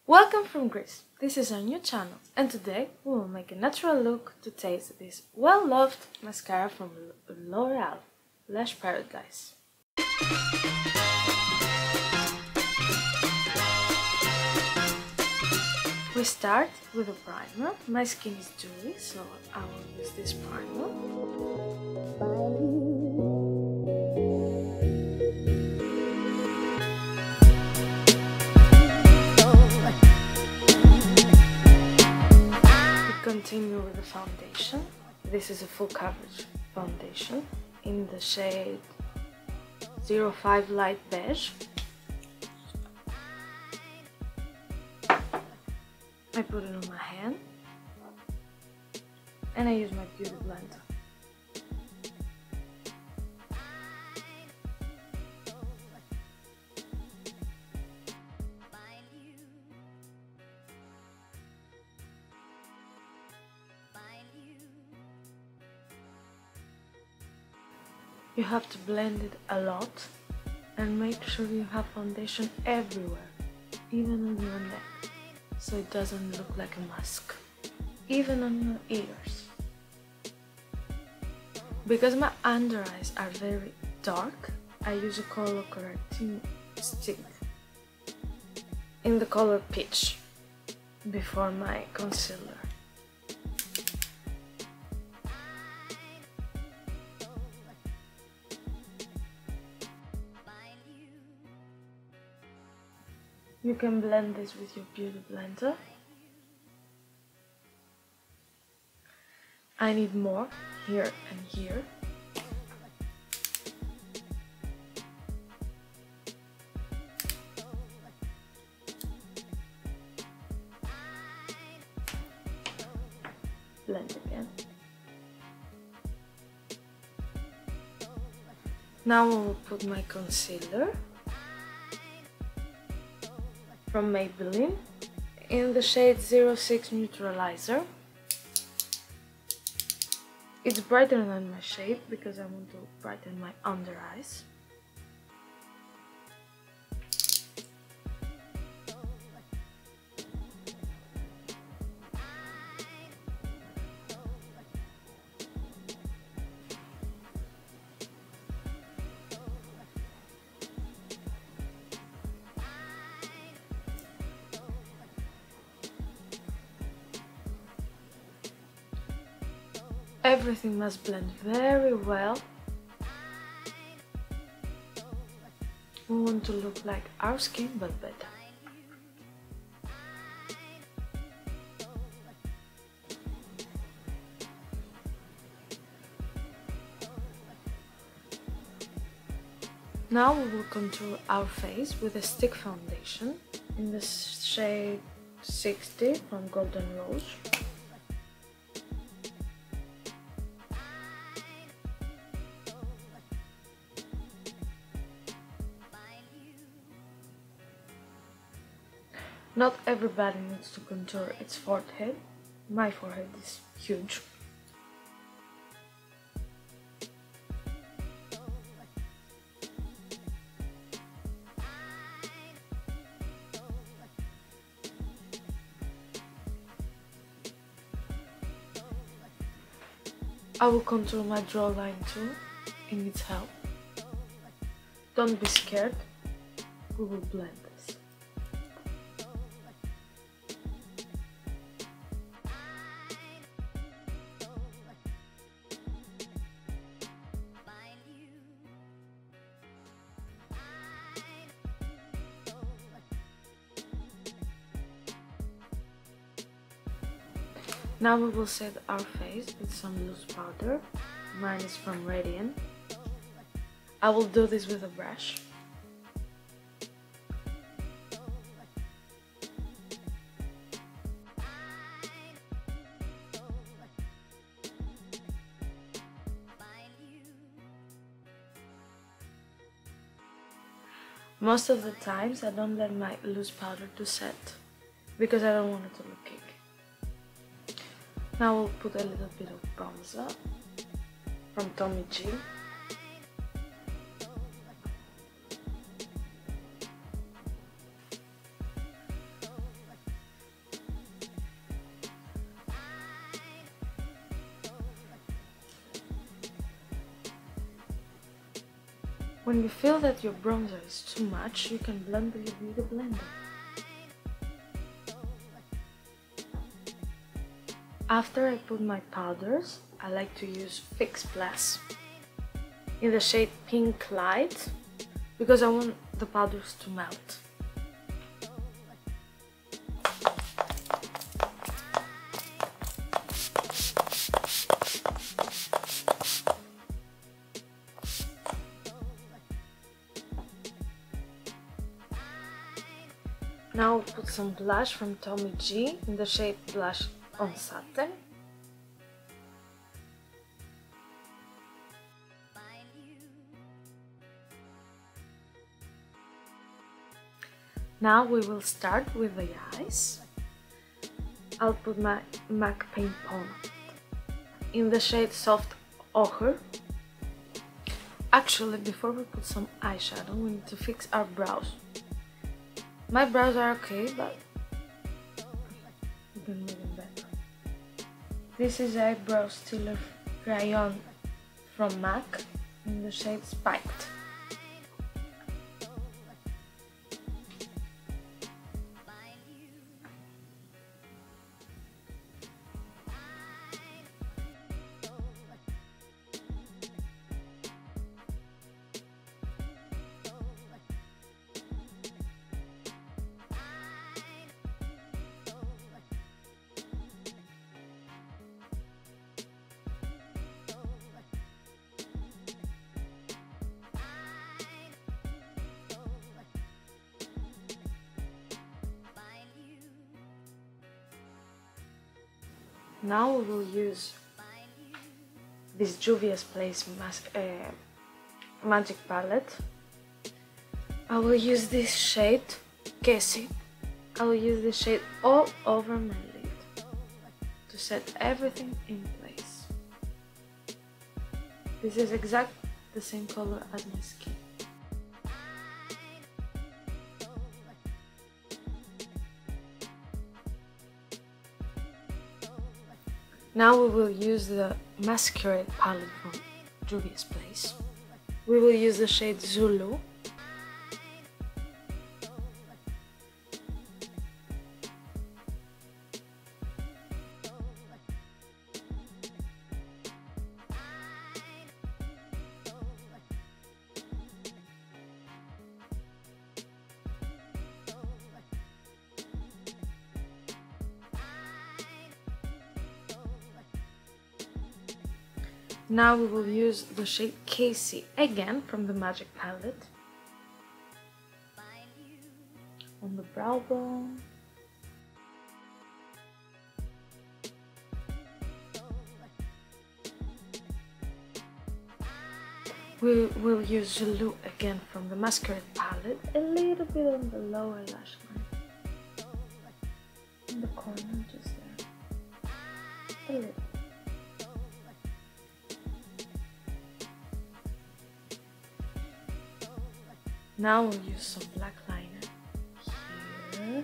Welcome from Greece. This is our new channel and today we will make a natural look to taste this well-loved mascara from L'Oreal, Lush Paradise. We start with a primer. My skin is dewy, so I will use this primer. Continue with the foundation. This is a full coverage foundation in the shade 05 Light Beige. I put it on my hand and I use my beauty blender. You have to blend it a lot and make sure you have foundation everywhere, even on your neck, so it doesn't look like a mask, even on your ears. Because my under eyes are very dark, I use a color correcting stick in the color Peach before my concealer. You can blend this with your beauty blender. I need more here and here. Blend again. Now I will put my concealer from Maybelline in the shade 06 Neutralizer. It's brighter than my shade because I want to brighten my under eyes. Everything must blend very well. We want to look like our skin, but better. Now we will contour our face with a stick foundation in the shade 60 from Golden Rose. Not everybody needs to contour its forehead. My forehead is huge. I will contour my jawline too. It needs help. Don't be scared. We will blend this. Now we will set our face with some loose powder. Mine is from Radiant. I will do this with a brush. Most of the times I don't let my loose powder to set because I don't want it to look cakey. Now we'll put a little bit of bronzer from Tommy G. When you feel that your bronzer is too much, you can blend with your beauty blender. After I put my powders, I like to use Fix Plus in the shade Pink Light because I want the powders to melt. Now I'll put some blush from Tommy G in the shade Blush on Satin. Now we will start with the eyes. I'll put my MAC Paint Pomade in the shade Soft Ochre. Actually, before we put some eyeshadow, we need to fix our brows. My brows are okay, but we can make them better. This is Eyebrow Stealer Crayon from MAC in the shade Spiked. Now we will use this Juvia's Place magic palette. I will use this shade, Cassie. I will use this shade all over my lid to set everything in place. This is exactly the same color as my skin. Now we will use the Mascara palette from Juvia's Place. We will use the shade Zulu. Now we will use the shade Casey again from the Magic Palette on the brow bone. We will use Zulu again from the Mascara Palette, a little bit on the lower lash line, in the corner just there, a little. Now we'll use some black liner here.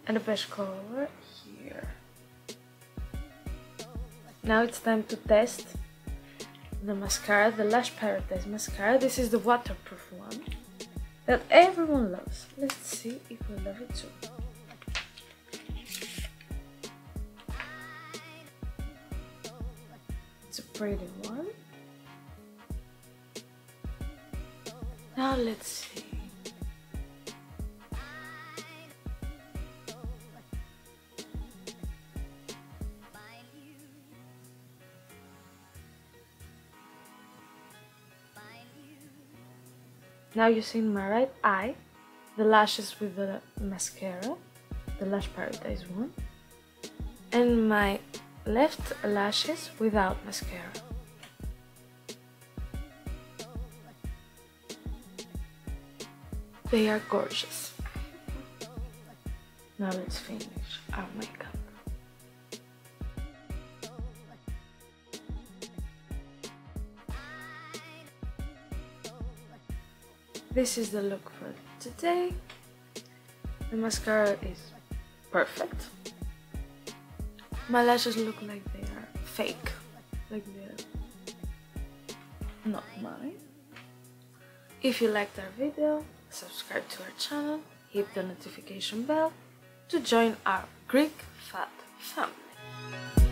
And a beige color here. Now it's time to test the mascara, the Lush Paradise mascara. This is the waterproof one that everyone loves. Let's see if we love it too. It's a pretty one. Now let's see. Now you see in my right eye the lashes with the mascara, the Lush Paradise one, and my left lashes without mascara. They are gorgeous. Now let's finish our makeup. This is the look for today. The mascara is perfect. My lashes look like they are fake. like this. Not mine. If you liked our video, subscribe to our channel, hit the notification bell to join our Greek Fat family.